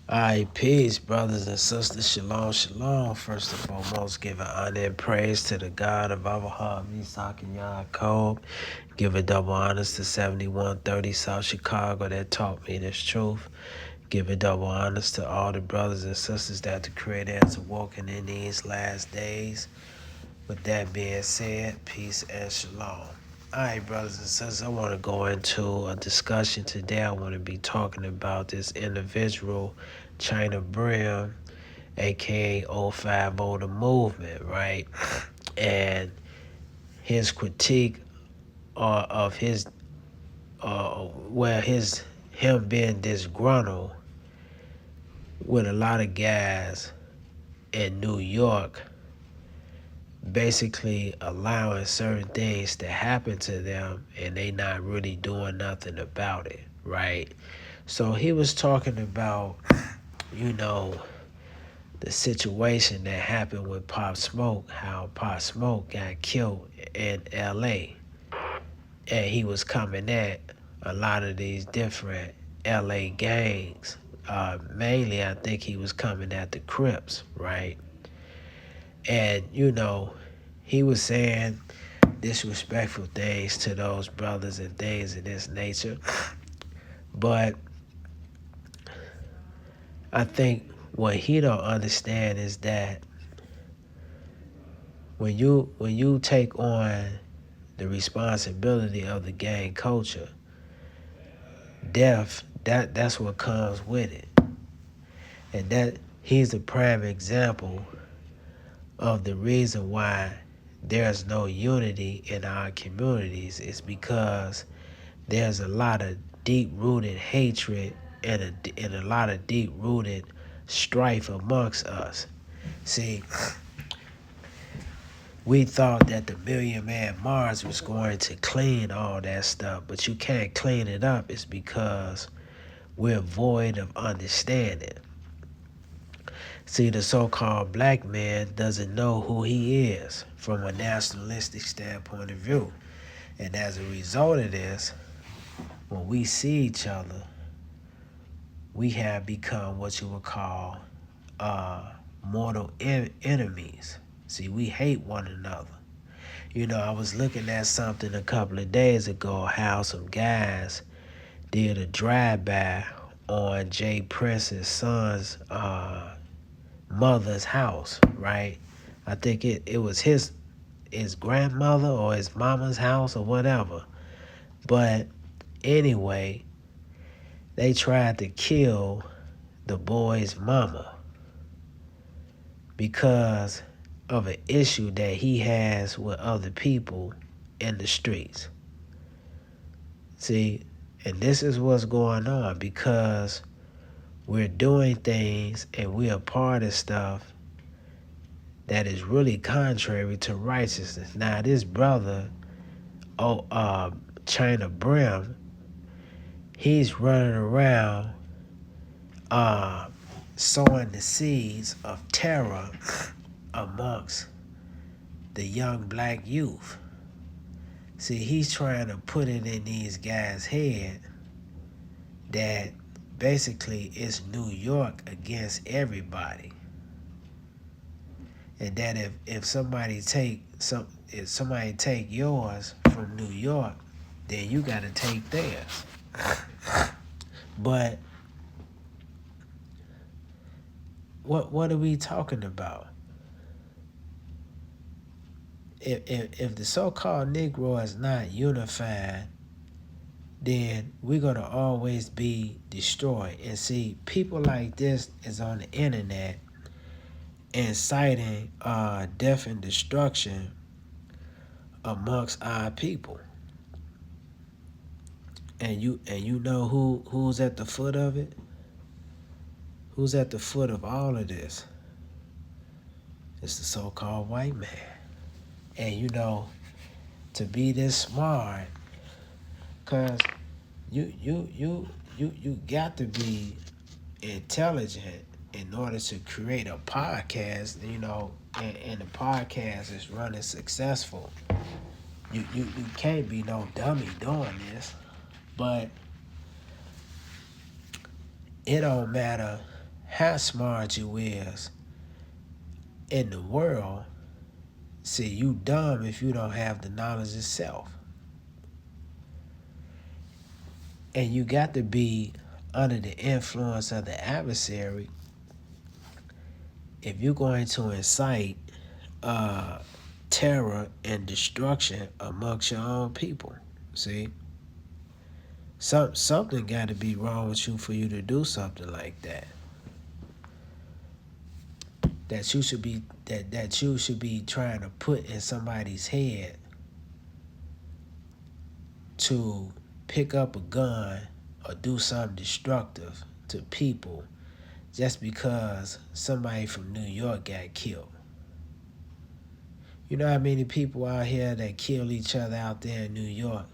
Alright, peace, brothers and sisters. Shalom, shalom. First and foremost, giving honor and praise to the God of Abraham, Isaac, and Yaakov. Giving double honors to 7130 South Chicago that taught me this truth. Giving double honors to all the brothers and sisters that the Creator has awoken in these last days. With that being said, peace and shalom. Alright, brothers and sisters, I want to go into a discussion today. I want to be talking about this individual, Chyna Brim, aka 050 the movement, right? And his critique of him being disgruntled with a lot of guys in New York basically allowing certain things to happen to them and they not really doing nothing about it, right? So he was talking about, you know, the situation that happened with Pop Smoke, how Pop Smoke got killed in LA. And he was coming at a lot of these different LA gangs. Mainly, I think he was coming at the Crips, right? And, you know, he was saying disrespectful things to those brothers and things of this nature. But I think what he don't understand is that when you take on the responsibility of the gang culture, death, that's what comes with it. And that he's a prime example of the reason why there's no unity in our communities is because there's a lot of deep-rooted hatred and a lot of deep-rooted strife amongst us. See, we thought that the Million Man March was going to clean all that stuff, but you can't clean it up. It's because we're void of understanding. See, the so-called black man doesn't know who he is from a nationalistic standpoint of view. And as a result of this, when we see each other, we have become what you would call mortal enemies. See, we hate one another. You know, I was looking at something a couple of days ago, how some guys did a drive-by on Jay Prince's son's mother's house, right? I think it was his grandmother or his mama's house or whatever. But anyway, they tried to kill the boy's mama because of an issue that he has with other people in the streets. See, and this is what's going on because we're doing things and we're a part of stuff that is really contrary to righteousness. Now, this brother, Chyna Brim, he's running around sowing the seeds of terror amongst the young black youth. See, he's trying to put it in these guys' head that basically it's New York against everybody. And that if somebody take yours from New York, then you gotta take theirs. But what are we talking about? If the so-called Negro is not unified, then we're gonna always be destroyed. And see, people like this is on the internet inciting death and destruction amongst our people. And you know who's at the foot of it? Who's at the foot of all of this? It's the so-called white man. And you know, to be this smart, cause you got to be intelligent in order to create a podcast, you know, and the podcast is running successful. You can't be no dummy doing this. But it don't matter how smart you is in the world. See, you dumb if you don't have the knowledge itself. And you got to be under the influence of the adversary if you're going to incite uh, terror and destruction amongst your own people. See, something got to be wrong with you for you to do something like that. That you should be that you should be trying to put in somebody's head to pick up a gun or do something destructive to people just because somebody from New York got killed. You know how many people out here that kill each other out there in New York?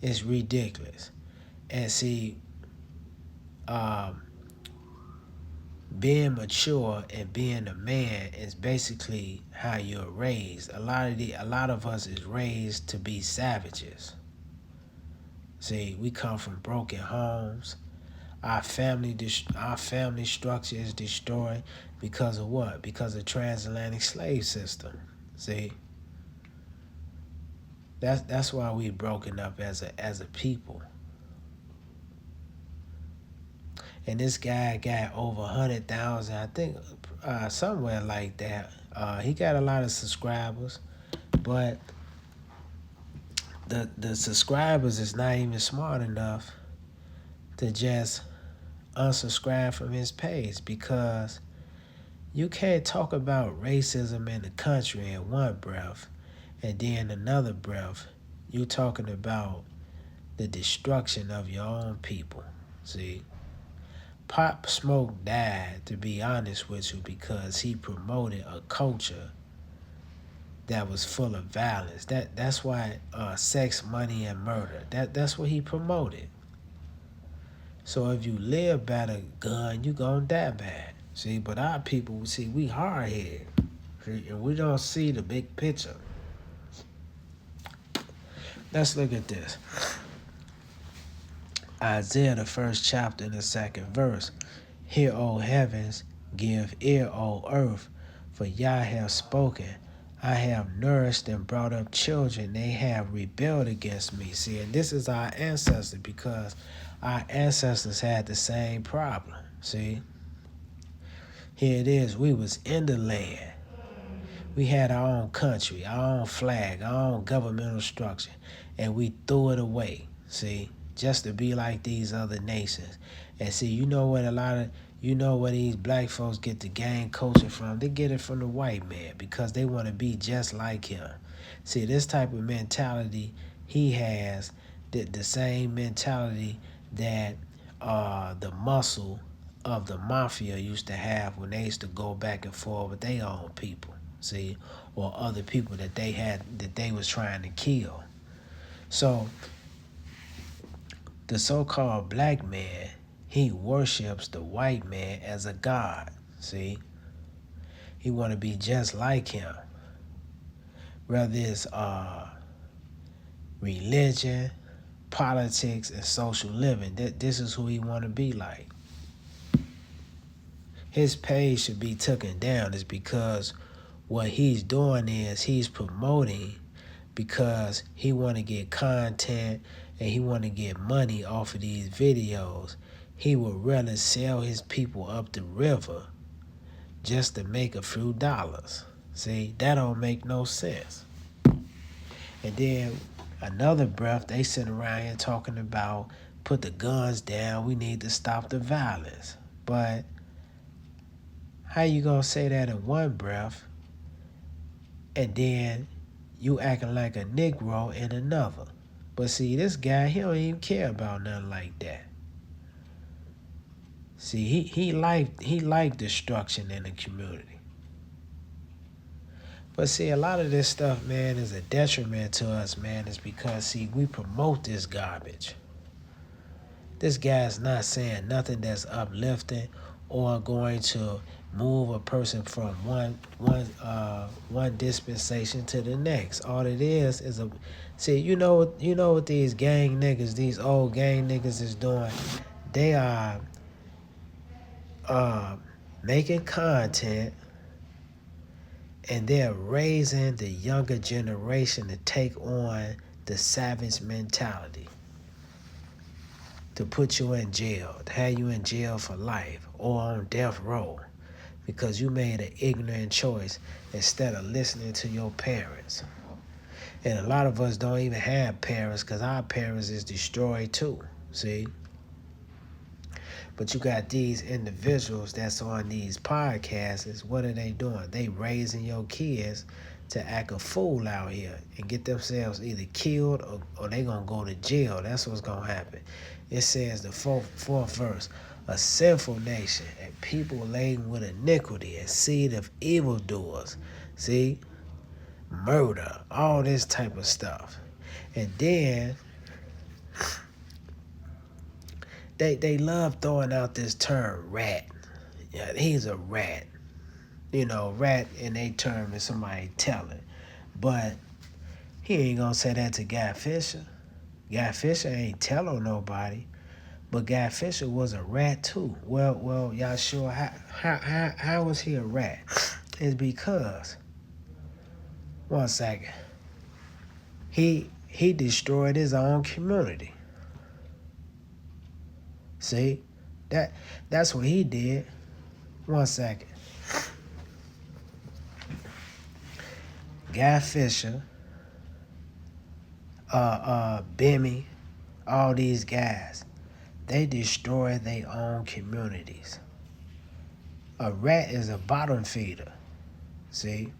It's ridiculous. And see, um, being mature and being a man is basically how you're raised. A lot of us is raised to be savages. See, we come from broken homes. Our family structure is destroyed because of what? Because of transatlantic slave system. See, that's why we broken up as a people. And this guy got over 100,000, I think, somewhere like that. He got a lot of subscribers, but the subscribers is not even smart enough to just unsubscribe from his page, because you can't talk about racism in the country in one breath and then another breath you talking about the destruction of your own people. See, Pop Smoke died, to be honest with you, because he promoted a culture that was full of violence. That's why sex, money, and murder. That's what he promoted. So if you live by the gun, you gonna die bad. See, but our people, see, we hard headed, and we don't see the big picture. Let's look at this. Isaiah, the first chapter, and the second verse. Hear, O heavens, give ear, O earth, for Yah have spoken. I have nourished and brought up children. They have rebelled against me. See, and this is our ancestors, because our ancestors had the same problem. See, here it is. We was in the land. We had our own country, our own flag, our own governmental structure, and we threw it away. See, just to be like these other nations. And see, you know where these black folks get the gang culture from? They get it from the white man, because they want to be just like him. See, this type of mentality he has, the same mentality that the muscle of the mafia used to have when they used to go back and forth with their own people. See, or other people that they was trying to kill. So the so-called black man, he worships the white man as a god. See, he want to be just like him, whether it's religion, politics, and social living. This is who he want to be like. His page should be taken down, is because what he's doing is he's promoting, because he want to get content and he want to get money off of these videos. He would rather sell his people up the river just to make a few dollars. See, that don't make no sense. And then another breath, they sit around here talking about put the guns down, we need to stop the violence. But how you gonna say that in one breath and then you acting like a Negro in another? But see, this guy, he don't even care about nothing like that. See, he like destruction in the community. But see, a lot of this stuff, man, is a detriment to us, man. Is because, see, we promote this garbage. This guy's not saying nothing that's uplifting or going to move a person from one dispensation to the next. All it is a see, you know what these gang niggas, these old gang niggas is doing? They are making content, and they're raising the younger generation to take on the savage mentality, to put you in jail, to have you in jail for life or on death row because you made an ignorant choice instead of listening to your parents. And a lot of us don't even have parents because our parents is destroyed too, see? But you got these individuals that's on these podcasts. What are they doing? They raising your kids to act a fool out here and get themselves either killed or they gonna go to jail. That's what's gonna happen. It says the fourth verse, a sinful nation and people laden with iniquity and seed of evildoers. See? Murder, all this type of stuff. And then they love throwing out this term rat. Yeah, he's a rat. You know, rat in a term is somebody telling. But he ain't gonna say that to Guy Fisher. Guy Fisher ain't telling nobody. But Guy Fisher was a rat too. Well, y'all sure how was he a rat? It's because, one second, he destroyed his own community. See? That's what he did. One second. Guy Fisher, Bimmy, all these guys, they destroy their own communities. A rat is a bottom feeder. See?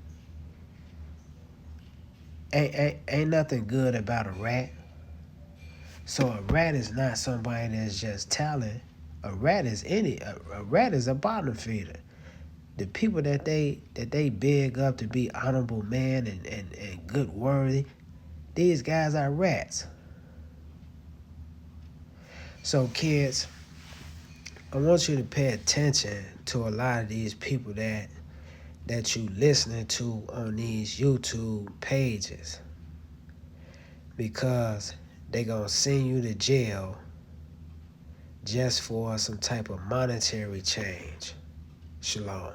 Ain't nothing good about a rat. So a rat is not somebody that's just telling. A rat is a bottom feeder. The people that they big up to be honorable men and good worthy, these guys are rats. So kids, I want you to pay attention to a lot of these people that you listening to on these YouTube pages, because they gonna send you to jail just for some type of monetary change. Shalom.